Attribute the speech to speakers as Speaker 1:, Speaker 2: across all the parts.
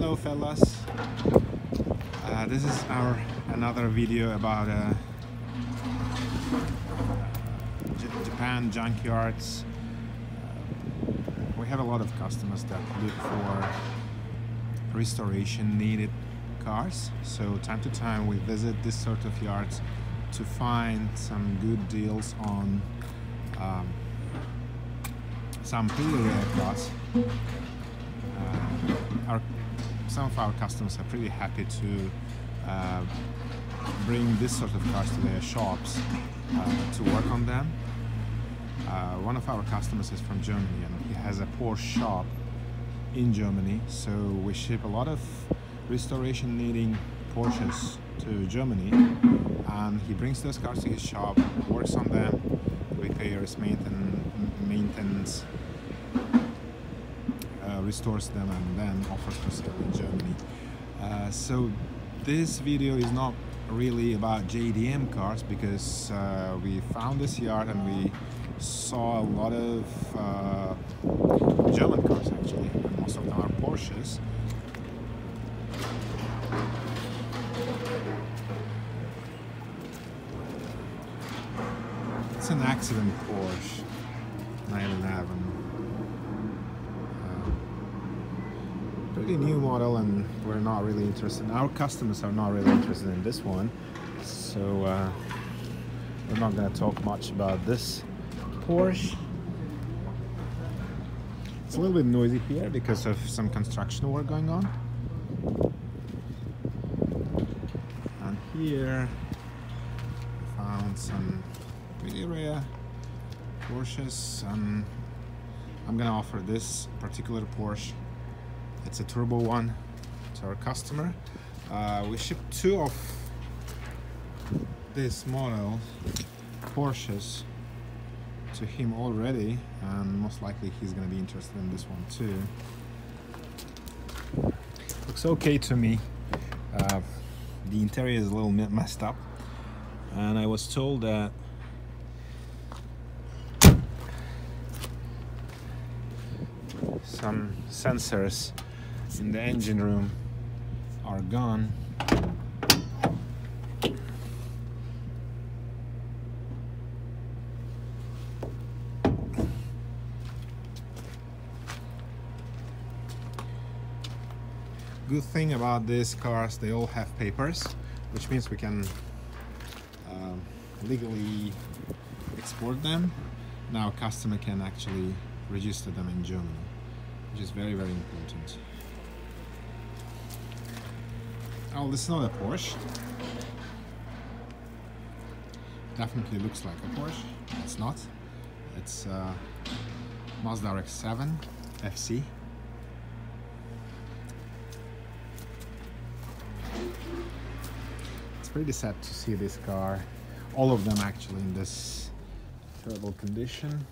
Speaker 1: Hello fellas, this is our another video about Japan junkyards. We have a lot of customers that look for restoration needed cars, so time to time we visit this sort of yards to find some good deals on some pretty rare cars. Some of our customers are pretty happy to bring this sort of cars to their shops to work on them. One of our customers is from Germany and he has a Porsche shop in Germany, so we ship a lot of restoration needing Porsches to Germany, and he brings those cars to his shop, works on them, repairs, maintenance, restores them, and then offers for sale in Germany. So this video is not really about JDM cars, because we found this yard and we saw a lot of German cars actually, and most of them are Porsches. It's an accident Porsche 911. Pretty new model, and we're not really interested. Our customers are not really interested in this one, so we're not going to talk much about this Porsche. It's a little bit noisy here because of some construction work going on. And here we found some pretty rare Porsches, and I'm gonna offer this particular Porsche. It's a turbo one to our customer. We shipped two of this model Porsches to him already, and most likely he's gonna be interested in this one too. Looks okay to me. The interior is a little messed up, and I was told that some sensors in the engine room are gone. Good thing about these cars, they all have papers, which means we can legally export them. Now customer can actually register them in Germany, which is very, very important. Oh, this is not a Porsche. Definitely looks like a Porsche. It's not. It's Mazda RX-7 FC. It's pretty sad to see this car, all of them actually, in this terrible condition.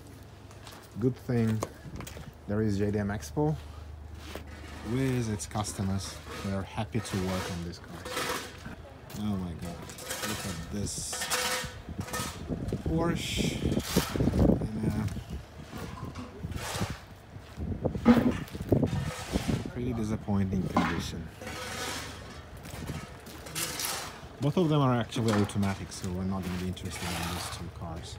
Speaker 1: Good thing there is JDM Expo with its customers. They're happy to work on this car. Oh my god, look at this Porsche in a pretty disappointing condition. Both of them are actually automatic, so we're not going to be interested in these two cars.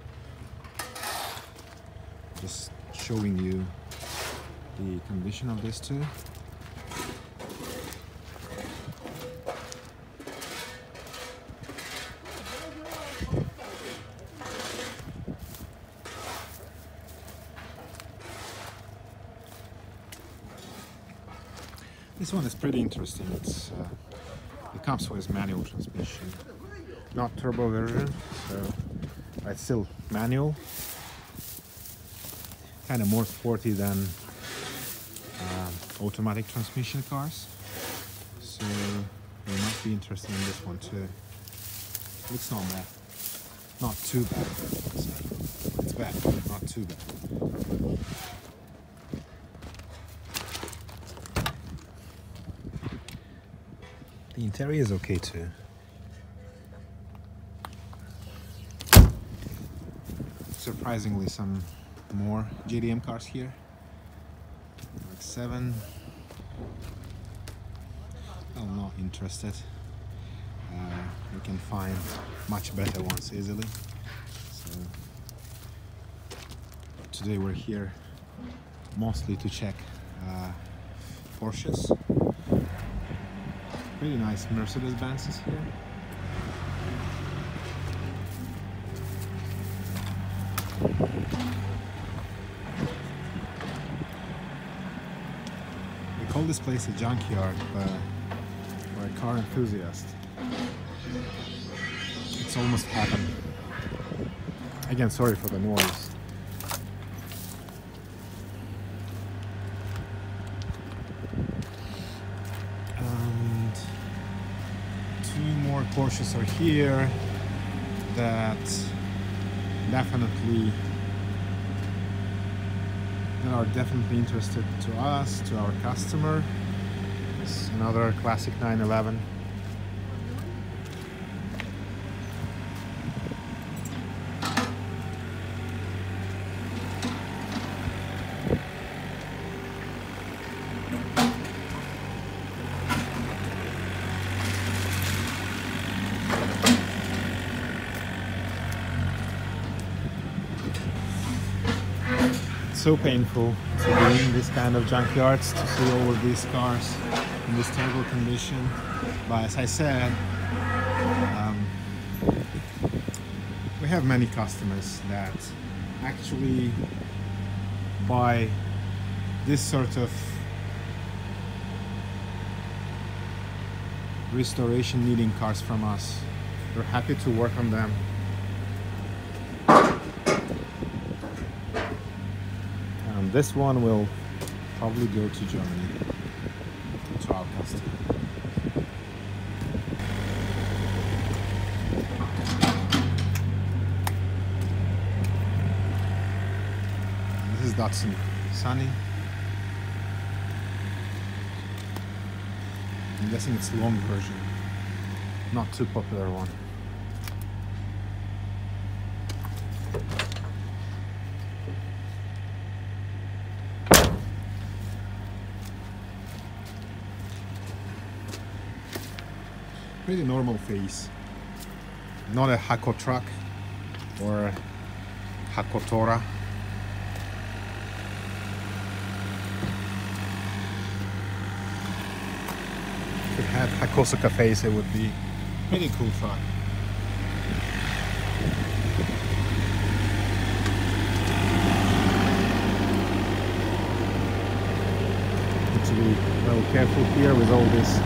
Speaker 1: Just showing you the condition of these two. This one is pretty interesting. It comes with manual transmission, not turbo version, so it's still manual. Kind of more sporty than automatic transmission cars, so we might be interested in this one too. Looks not bad, not too bad. It's bad, but not too bad. The interior is okay too. Surprisingly, some more JDM cars here. RX-7. well, not interested. We can find much better ones easily. So today we're here mostly to check Porsches. Pretty nice Mercedes-Benzes here. We call this place a junkyard, but for a car enthusiast. It's almost happened. Again, sorry for the noise. And two more Porsches are here that are definitely interested to us, to our customer. It's another classic 911. So painful to be in this kind of junkyards, to see all of these cars in this terrible condition. But as I said, we have many customers that actually buy this sort of restoration needing cars from us. We're happy to work on them. This one will probably go to Germany, to our customer. This is Datsun Sunny. I'm guessing it's long version, not too popular one. Pretty normal face, not a Hako truck or a Hakotora. If it had Hakosuka face, it would be a pretty cool truck. Need to be well careful here with all this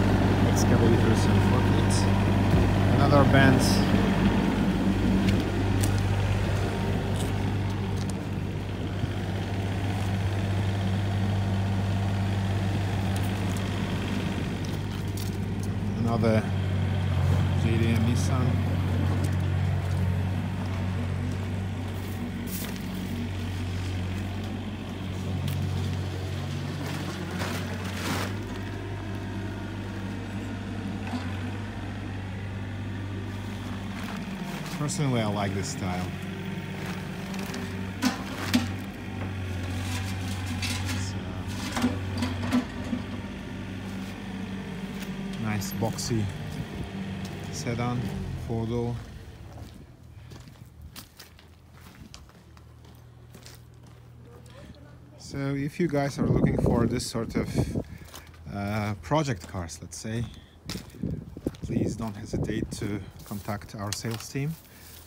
Speaker 1: excavators and forklifts. Another Benz. Another JDM Nissan. Personally, I like this style. Nice boxy sedan, 4-door. So if you guys are looking for this sort of project cars, let's say, please don't hesitate to contact our sales team.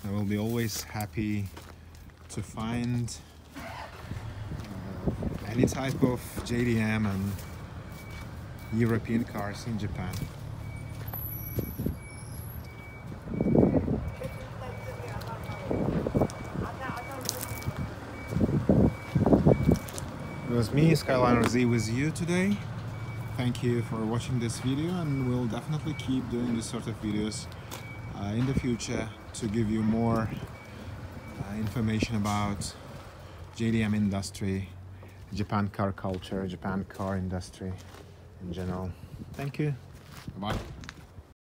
Speaker 1: I will be always happy to find any type of JDM and European cars in Japan. It was me, Skyliner Z, with you today. Thank you for watching this video, and we'll definitely keep doing this sort of videos in the future to give you more information about JDM industry, Japan car culture, Japan car industry in general. Thank you. Bye.